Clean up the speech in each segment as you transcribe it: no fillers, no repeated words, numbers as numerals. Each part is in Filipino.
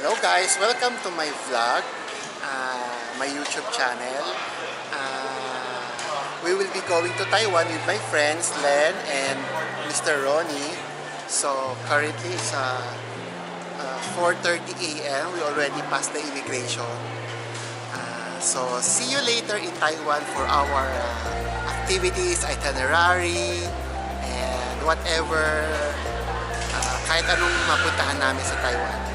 Hello guys, welcome to my vlog, my YouTube channel. We will be going to Taiwan with my friends Len and Mr. Ronnie. So currently it's 4:30 a.m. We already passed the immigration. So see you later in Taiwan for our activities, itinerary, and whatever, kahit anong mapuntahan namin sa Taiwan.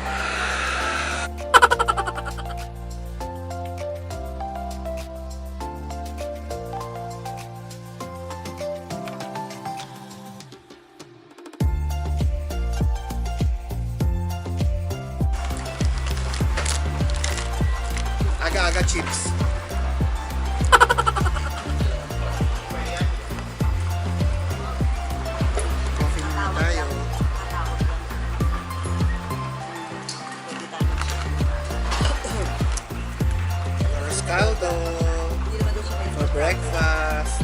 Aga-aga chips. Coffee muna tayo. First caldo for breakfast.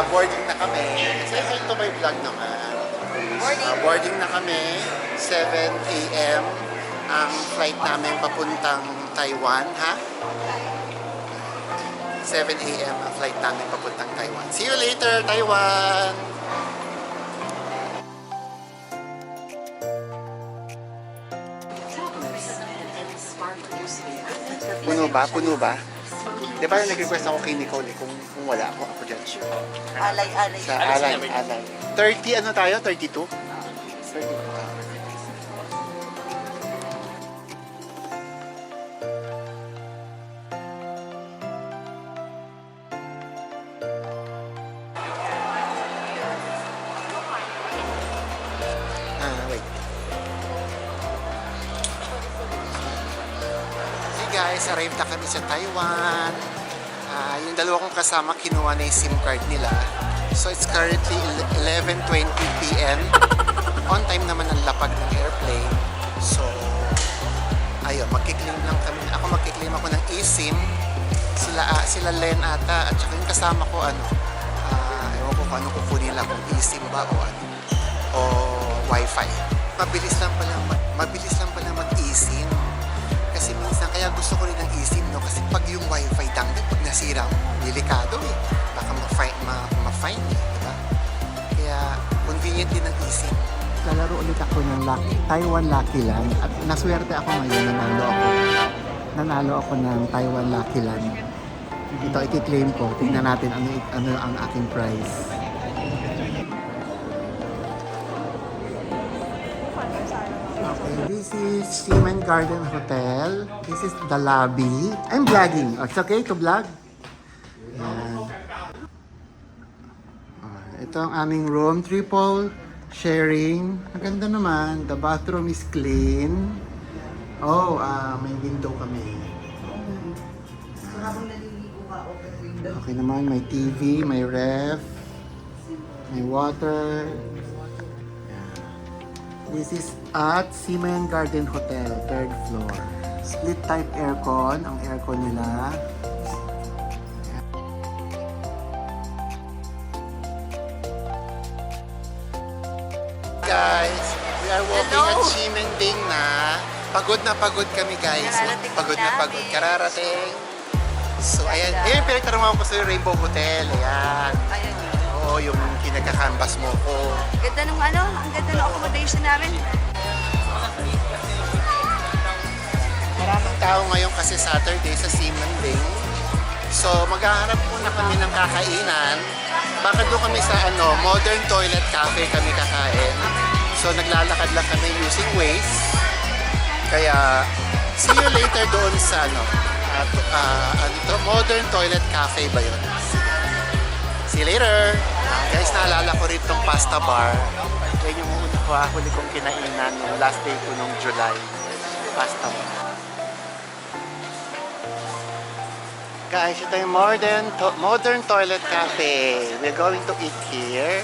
Boarding na kami. Say hi to my vlog naman. Boarding na kami. 7 a.m. ang flight namin papuntang Taiwan, ha? 7 a.m. ang flight namin papuntang Taiwan. See you later, Taiwan! Puno ba? Puno ba? Di ba nag-request ako kay Nicole kung wala ako dyan. Alay. Sa alay. 30 ano tayo? 32? 32. Wait. Hey guys, arrived na kami sa Taiwan. Yung dalawa kong kasama, kinuha na yung SIM card nila. So it's currently 11:20 p.m. On time naman ang lapag ng airplane. So, ayun, magkiklaim lang kami. Ako magkiklaim ako ng eSIM. Sila Len ata. At saka yung kasama ko, ewan ko kung anong kukunin nila, kung eSIM ba o ano. O Wi-Fi. Mabilis lang pala mag-eSIM. Kasi minsan, kaya gusto ko rin ng eSIM, no? Kasi pag yung Wi-Fi dangdang, pag nasira mo, delikado eh. Baka ma-fine eh, diba? Kaya, convenient din ng eSIM. Lalaro ulit ako ng Taiwan Lucky Land. At naswerte ako ngayon, nanalo ako ng Taiwan Lucky Land. Ito, i-claim ko. Tignan natin ano ang aking prize. This is Seaman Garden Hotel. This is the lobby. I'm vlogging. It's okay to vlog? Yan. Ito ang aming room. Triple sharing. Maganda naman. The bathroom is clean. Oh, may window kami. Okay naman. May TV, may ref, may water. This is at Seaman Garden Hotel, 3rd floor. Split type aircon, ang aircon nila. Guys, we are walking at Ximending na. Pagod na pagod kami guys. Pagod na pagod. Kararating. So ayan, pinagtarungan ko sa Rainbow Hotel. Ayan. Oo, yung kinagka-canvas mo ko. Ganda ng ang ganda ng accommodation namin. Maraming tao ngayon kasi Saturday sa Ximending. So maghahanap muna kami ng kakainan. Baka doon kami sa Modern Toilet Cafe kami kakain. So naglalakad lang kami using Waze. Kaya see you later doon sa Modern Toilet Cafe ba yun? See you later! Guys, naalala ko rin itong pasta bar. Yan yung huli kong kinainan nung last day ko nung July. Pasta bar. Guys, ito yung Modern Toilet Cafe. We're going to eat here.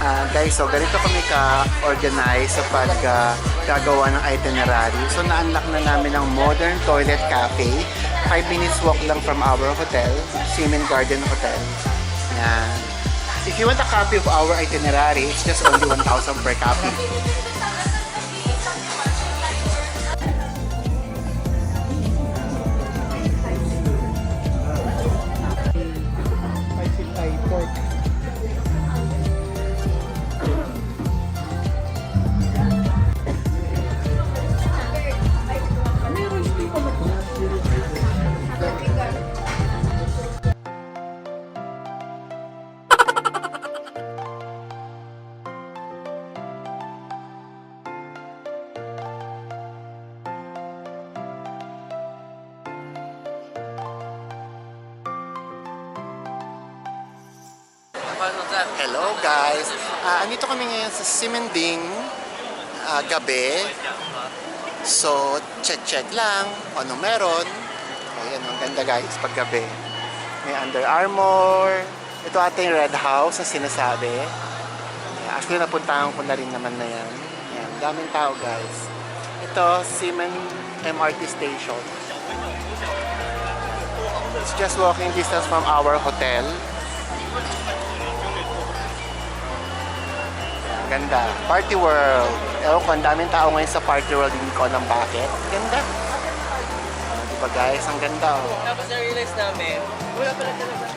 Guys, so ganito kami ka-organize sa gagawa ng itinerary. So na-unlock na namin ang Modern Toilet Cafe. 5 minutes walk lang from our hotel, Seaman Garden Hotel. Yan. If you want a copy of our itinerary, it's just only 1,000 per copy. Hello guys! Andito kami ngayon sa Simending gabi. So, check lang kung ano meron. Ayan, ang ganda guys pag gabi. May Under Armour. Ito ata yung Red House na sinasabi. Actually, napuntahan ko na rin naman na yan. Ayan, daming tao guys. Ito, Seaman MRT Station. It's just walking distance from our hotel. Ganda. Party World. Ewan ko, ang daming tao ngayon sa Party World. Hindi ko alam bakit. Ganda. Diba guys? Ang ganda oh. Tapos na-realize namin, wala pala talaga.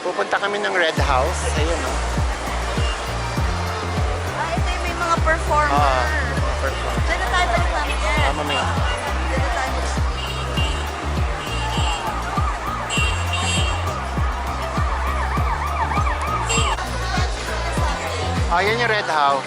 Pupunta kami ng Red House. Ayun oh. Ito yung may mga performer. Perfect. Diyan na tayo balik namin yan. Mamaya. Diyan na tayo. Yan yung Red House.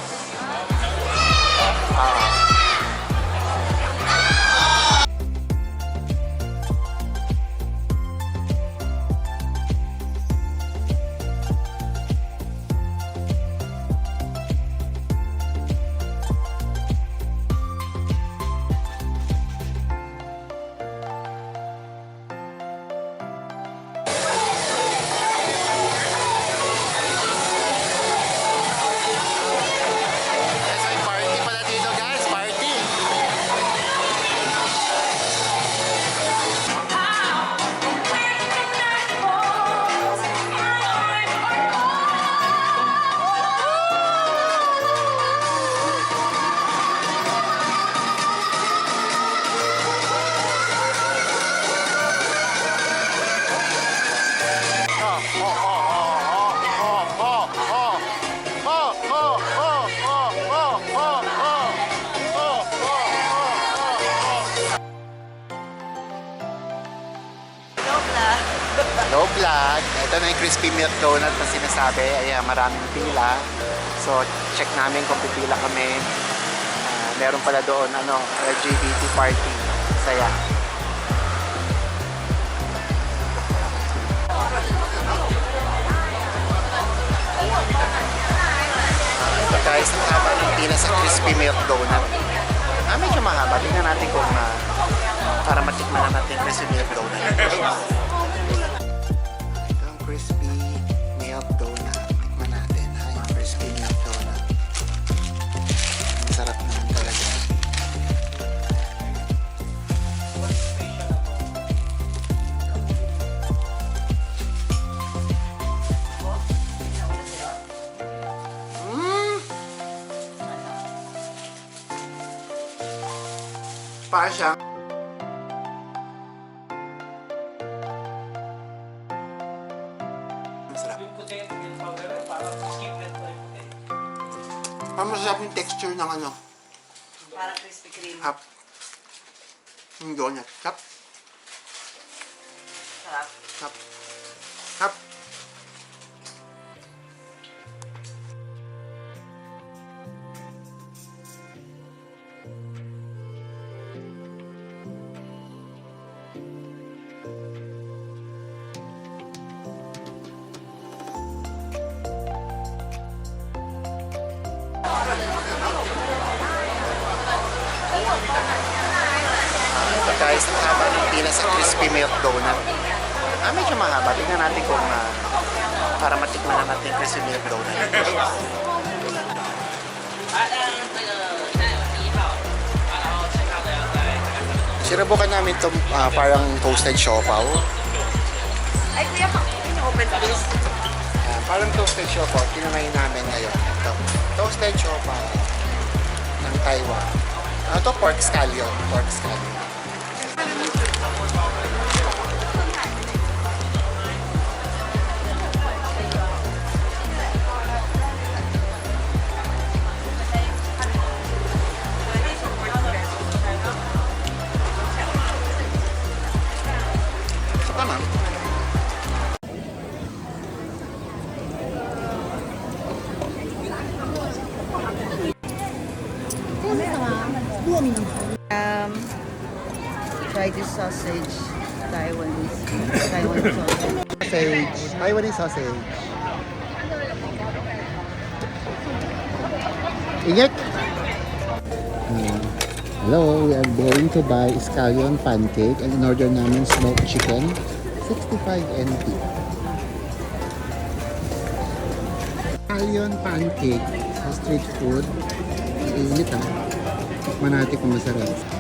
May party pala dito guys. Party. Hello vlog! Ito na yung crispy milk donut na sinasabi. Ayan, maraming pila. So, check namin kung pipila kami. Meron pala doon, LGBT party. Saya. Ito guys, ang haba ng pila sa crispy milk donut. Medyo mahaba. Tingnan natin kung para matikman na natin yung crispy milk donut. Crispy milk donut. Tikman natin yung crispy milk donut. Masarap naman talaga. Para siyang masarap yung texture ng Parang Krispy Kreme. hap. Yung donut. Hap. Sarap. Hap. Hap. Guys, ang haba ng pila sa crispy milk donut. Medyo mahaba. Tingnan natin kung para matikman na natin crispy milk donut. Sinubukan namin itong parang toasted siopaw. Ay, kuya, open please. Parang toasted siopaw. Tinamayin namin ngayon. Ito. Toasted siopaw ng Taiwan. Ito pork scallion. Pork scallion. So, tama. Try this sausage. Taiwanese sausage. Sausage. Taiwanese sausage. Ingat! Hello, we are going to buy scallion pancake and in order namin smoked chicken, 65 NT. Scallion pancake sa street food. Init ah. Tikman natin kung masarap.